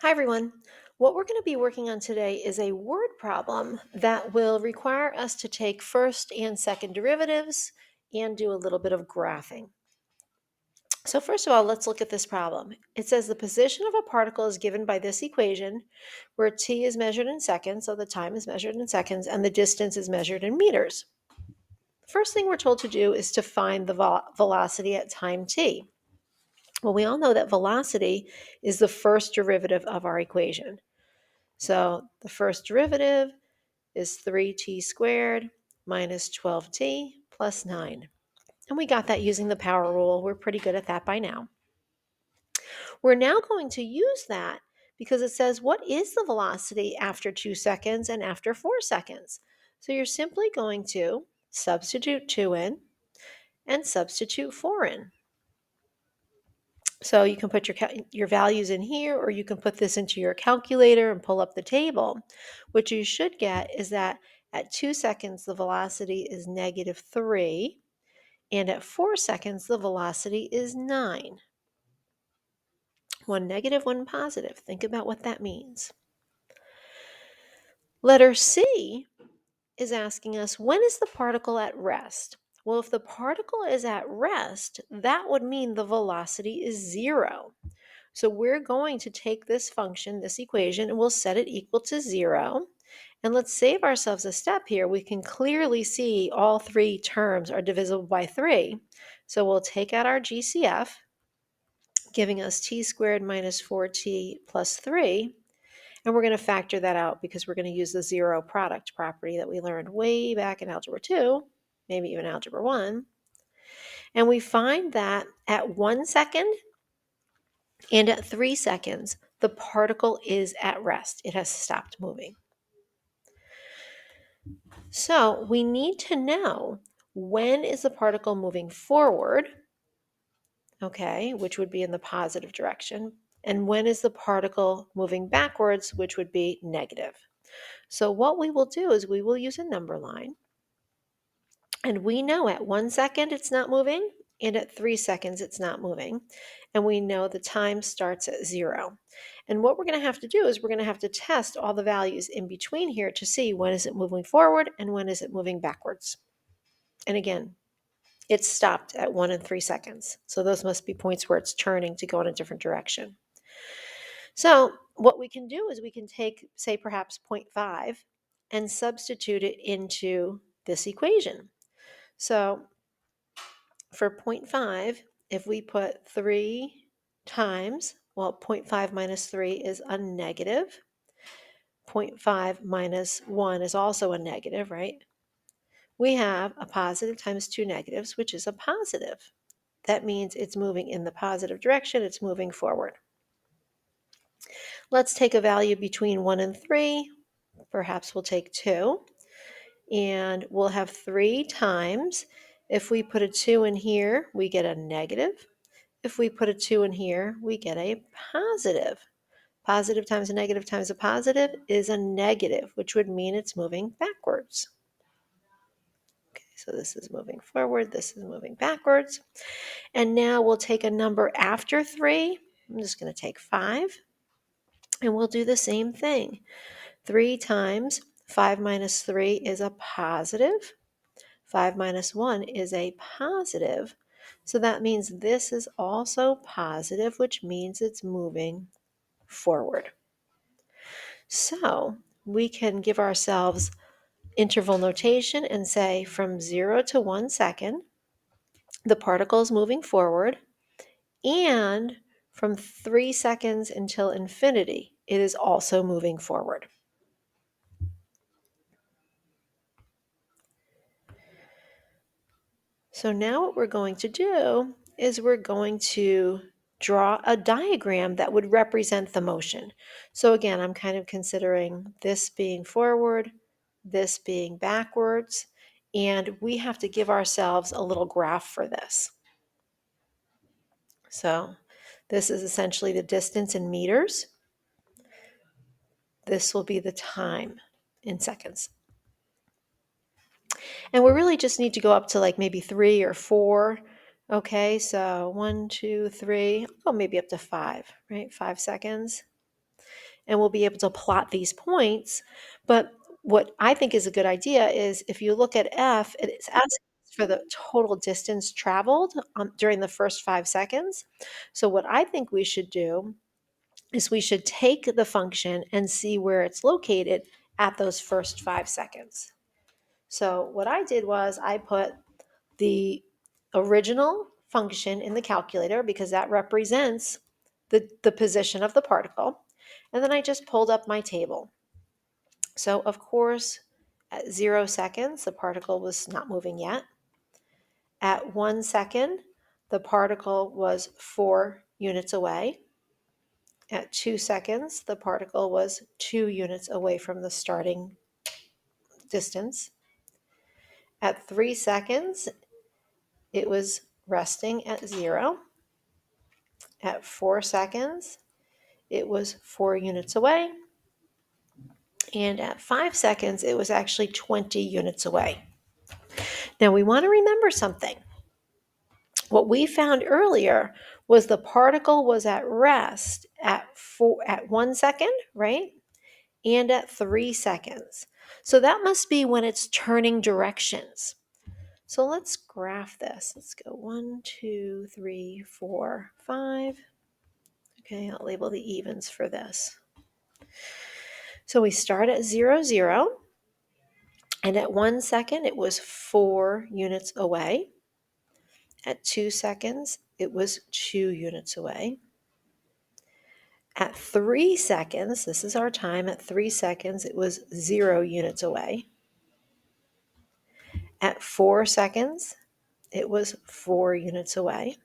Hi, everyone. What we're going to be working on today is a word problem that will require us to take first and second derivatives and do a little bit of graphing. So first of all, let's look at this problem. It says the position of a particle is given by this equation where t is measured in seconds, so the time is measured in seconds, and the distance is measured in meters. First thing we're told to do is to find the velocity at time t. Well, we all know that velocity is the first derivative of our equation. So the first derivative is 3t squared minus 12t plus 9. And we got that using the power rule. We're pretty good at that by now. We're now going to use that because it says what is the velocity after 2 seconds and after 4 seconds. So you're simply going to substitute 2 in and substitute 4 in. So you can put your values in here, or you can put this into your calculator and pull up the table. What you should get is that at 2 seconds, the velocity is -3, and at 4 seconds, the velocity is 9. One negative, one positive. Think about what that means. Letter C is asking us, when is the particle at rest? Well, if the particle is at rest, that would mean the velocity is 0. So we're going to take this function, this equation, and we'll set it equal to 0. And let's save ourselves a step here. We can clearly see all three terms are divisible by 3. So we'll take out our GCF, giving us t squared minus 4t plus 3. And we're going to factor that out because we're going to use the zero product property that we learned way back in Algebra 2, maybe even Algebra 1. And we find that at 1 second, and at 3 seconds, the particle is at rest. It has stopped moving. So we need to know, when is the particle moving forward, okay, which would be in the positive direction, and when is the particle moving backwards, which would be negative. So what we will do is we will use a number line, and we know at 1 second it's not moving, and at 3 seconds it's not moving. And we know the time starts at 0. And what we're going to have to do is we're going to have to test all the values in between here to see when is it moving forward and when is it moving backwards. And again, it's stopped at 1 and 3 seconds. So those must be points where it's turning to go in a different direction. So what we can do is we can take, say, perhaps 0.5 and substitute it into this equation. So for 0.5, if we put 3 times, well, 0.5 minus 3 is a negative. 0.5 minus 1 is also a negative, right? We have a positive times 2 negatives, which is a positive. That means it's moving in the positive direction, it's moving forward. Let's take a value between 1 and 3. Perhaps we'll take 2. And we'll have 3 times. If we put a 2 in here, we get a negative. If we put a 2 in here, we get a positive. Positive times a positive is a negative, which would mean it's moving backwards. Okay, so this is moving forward, this is moving backwards. And now we'll take a number after 3. I'm just going to take 5. And we'll do the same thing. 3 times 5 minus 3 is a positive. 5 minus 1 is a positive. So that means this is also positive, which means it's moving forward. So we can give ourselves interval notation and say from 0 to 1 second, the particle is moving forward, and from 3 seconds until infinity, it is also moving forward. So now what we're going to do is we're going to draw a diagram that would represent the motion. So again, I'm kind of considering this being forward, this being backwards, and we have to give ourselves a little graph for this. So this is essentially the distance in meters. This will be the time in seconds. And we really just need to go up to like maybe 3 or 4. Okay, so 1, 2, 3, oh, maybe up to 5, right? 5 seconds. and we'll be able to plot these points. But what I think is a good idea is if you look at F, it's asking for the total distance traveled during the first 5 seconds. So what I think we should do is we should take the function and see where it's located at those first 5 seconds. So what I did was I put the original function in the calculator because that represents the position of the particle. And then I just pulled up my table. So of course, at 0 seconds, the particle was not moving yet. At 1 second, the particle was 4 units away. At 2 seconds, the particle was 2 units away from the starting distance. At 3 seconds, it was resting at 0. At 4 seconds, it was 4 units away. And at 5 seconds, it was actually 20 units away. Now we want to remember something. What we found earlier was the particle was at rest at 1 second, right? And at 3 seconds. So that must be when it's turning directions. So let's graph this. Let's go 1, 2, 3, 4, 5. Okay, I'll label the evens for this. So we start at 0, 0. And at 1 second, it was 4 units away. At 2 seconds, it was 2 units away. At 3 seconds, this is our time, at 3 seconds, it was 0 units away. At 4 seconds, it was 4 units away.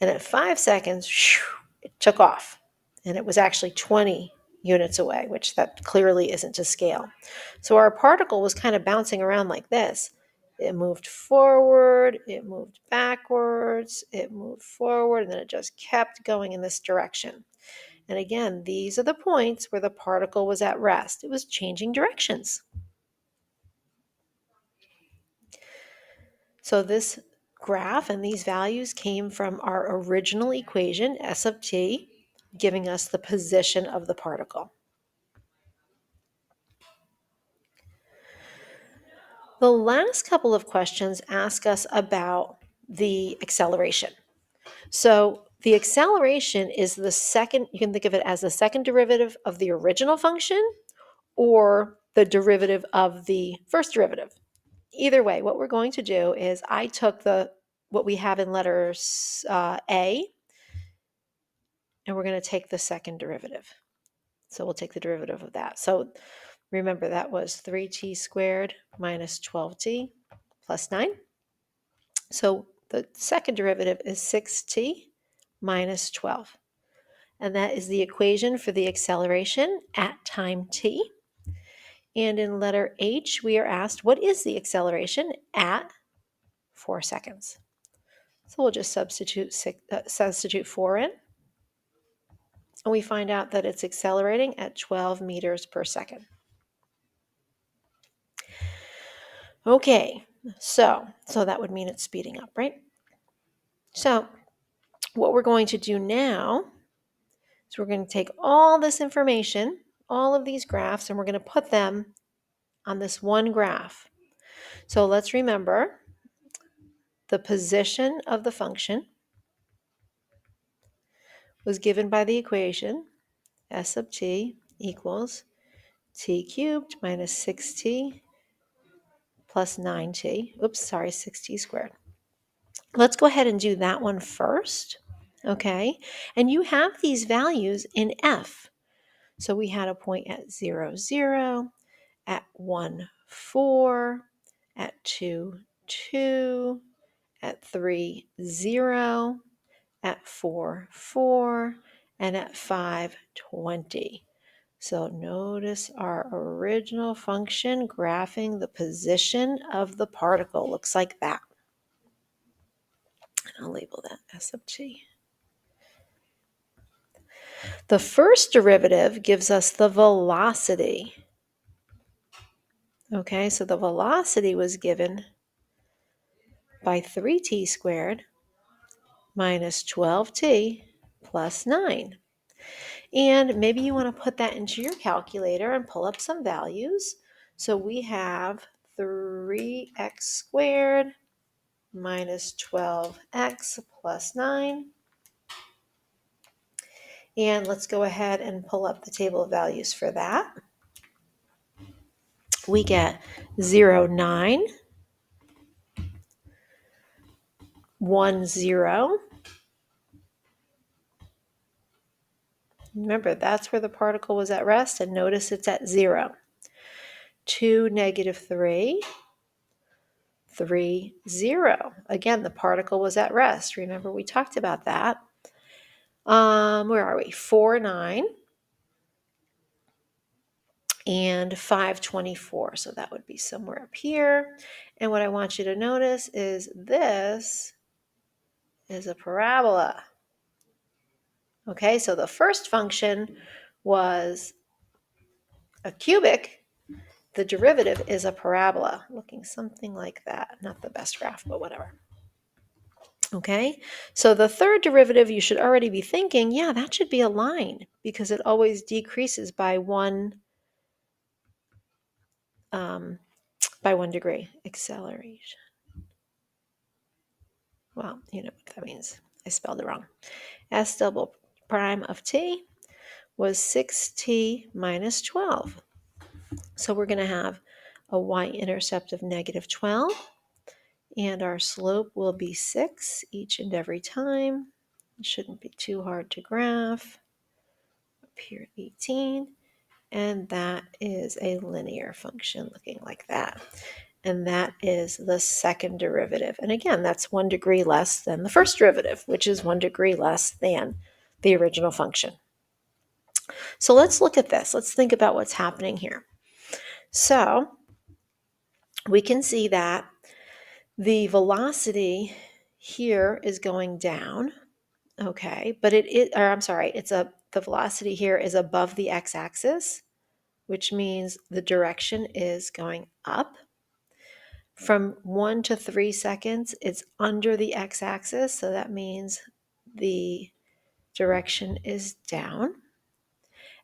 And at 5 seconds, it took off. And it was actually 20 units away, which that clearly isn't to scale. So our particle was kind of bouncing around like this. It moved forward, it moved backwards, it moved forward, and then it just kept going in this direction. And again, these are the points where the particle was at rest. It was changing directions. So this graph and these values came from our original equation, S of t, giving us the position of the particle. The last couple of questions ask us about the acceleration. So the acceleration is the second, you can think of it as the second derivative of the original function or the derivative of the first derivative. Either way, what we're going to do is I took what we have in letters A, and we're going to take the second derivative. So we'll take the derivative of that. So remember that was 3t squared minus 12t plus 9. So the second derivative is 6t minus 12. And that is the equation for the acceleration at time t. And in letter H, we are asked, what is the acceleration at 4 seconds? So we'll just substitute 4 in. And we find out that it's accelerating at 12 meters per second. Okay, so that would mean it's speeding up, right? So what we're going to do now is we're going to take all this information, all of these graphs, and we're going to put them on this one graph. So let's remember the position of the function was given by the equation S of t equals t cubed minus 6t plus 9t. Oops, sorry, 6t squared. Let's go ahead and do that one first, okay? And you have these values in F. So we had a point at 0, 0, at 1, 4, at 2, 2, at 3, 0, at 4, 4, and at 5, 20. So notice our original function graphing the position of the particle looks like that. And I'll label that S of t. The first derivative gives us the velocity. Okay, so the velocity was given by 3t squared minus 12t plus 9. And maybe you want to put that into your calculator and pull up some values. So we have 3x squared minus 12x plus 9. And let's go ahead and pull up the table of values for that. We get 0, 9, 1, 0. Remember, that's where the particle was at rest, and notice it's at 0. 2, negative 3, 3, 0. Again, the particle was at rest. Remember, we talked about that. Where are we? 4, 9, and 5, 24. So that would be somewhere up here. And what I want you to notice is this is a parabola. Okay, so the first function was a cubic. The derivative is a parabola, looking something like that. Not the best graph, but whatever. Okay, so the third derivative, you should already be thinking, yeah, that should be a line because it always decreases by one degree. Acceleration. Well, you know what that means. I spelled it wrong. S double prime of t was 6t minus 12. So we're going to have a y-intercept of negative 12. And our slope will be 6 each and every time. It shouldn't be too hard to graph. Up here, 18. And that is a linear function looking like that. And that is the second derivative. And again, that's 1 degree less than the first derivative, which is 1 degree less than the original function. So let's look at this. Let's think about what's happening here. So we can see that the velocity here is going down, okay, but the velocity here is above the x-axis, which means the direction is going up. From 1 to 3 seconds, it's under the x-axis, so that means the direction is down.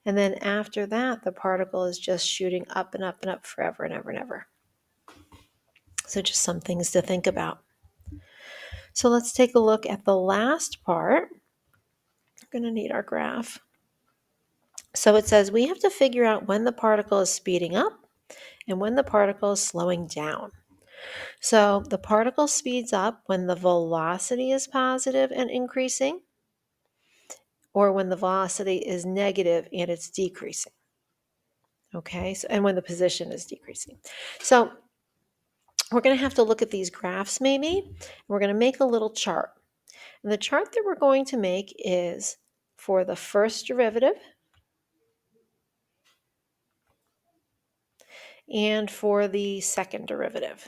And then after that, the particle is just shooting up and up and up forever and ever and ever. So just some things to think about. So let's take a look at the last part. We're going to need our graph. So it says we have to figure out when the particle is speeding up and when the particle is slowing down. So the particle speeds up when the velocity is positive and increasing, or when the velocity is negative and it's decreasing. Okay, so, and when the position is decreasing. So we're going to have to look at these graphs maybe. We're going to make a little chart. And the chart that we're going to make is for the first derivative and for the second derivative.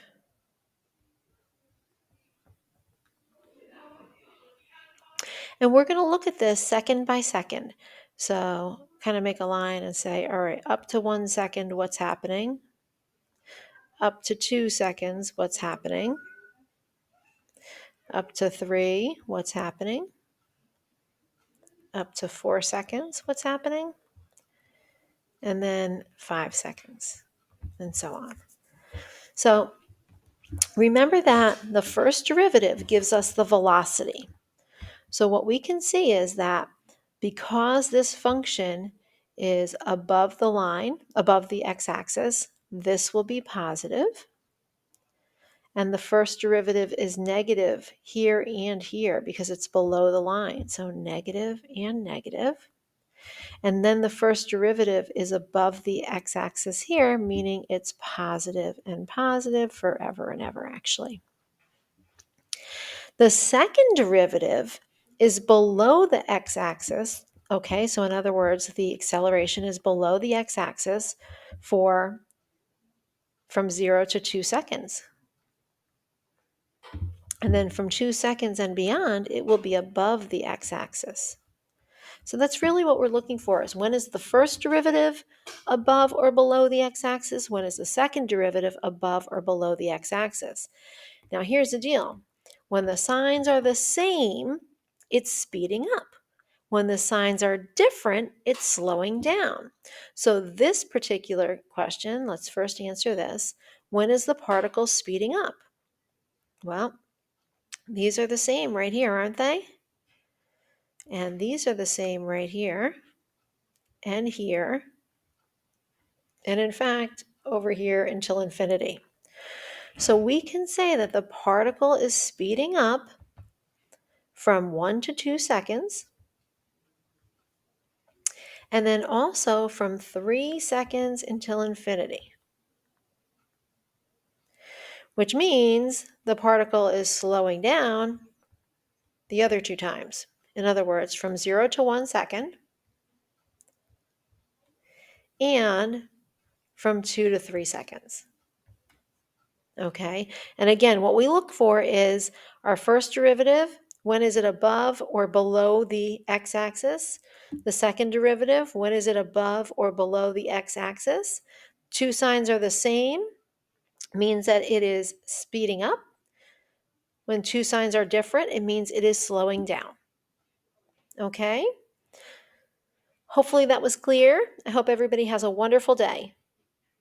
And we're going to look at this second by second. So kind of make a line and say, all right, up to 1 second, what's happening? Up to 2 seconds, what's happening? Up to 3, what's happening? Up to 4 seconds, what's happening? And then 5 seconds, and so on. So remember that the first derivative gives us the velocity. So what we can see is that because this function is above the line, above the x-axis, this will be positive. And the first derivative is negative here and here because it's below the line. So negative and negative. And then the first derivative is above the x-axis here, meaning it's positive and positive forever and ever, actually. The second derivative is below the x-axis. Okay, so in other words, the acceleration is below the x-axis from 0 to 2 seconds. And then from 2 seconds and beyond, it will be above the x-axis. So that's really what we're looking for, is when is the first derivative above or below the x-axis? When is the second derivative above or below the x-axis? Now here's the deal. When the signs are the same, it's speeding up. When the signs are different, it's slowing down. So this particular question, let's first answer this. When is the particle speeding up? Well, these are the same right here, aren't they? And these are the same right here and here. And in fact, over here until infinity. So we can say that the particle is speeding up from 1 to 2 seconds, and then also from 3 seconds until infinity, which means the particle is slowing down the other 2 times. In other words, from 0 to 1 second and from 2 to 3 seconds. Okay, and again, what we look for is our first derivative. When is it above or below the x-axis? The second derivative, when is it above or below the x-axis? Two signs are the same, means that it is speeding up. When two signs are different, it means it is slowing down. Okay? Hopefully that was clear. I hope everybody has a wonderful day.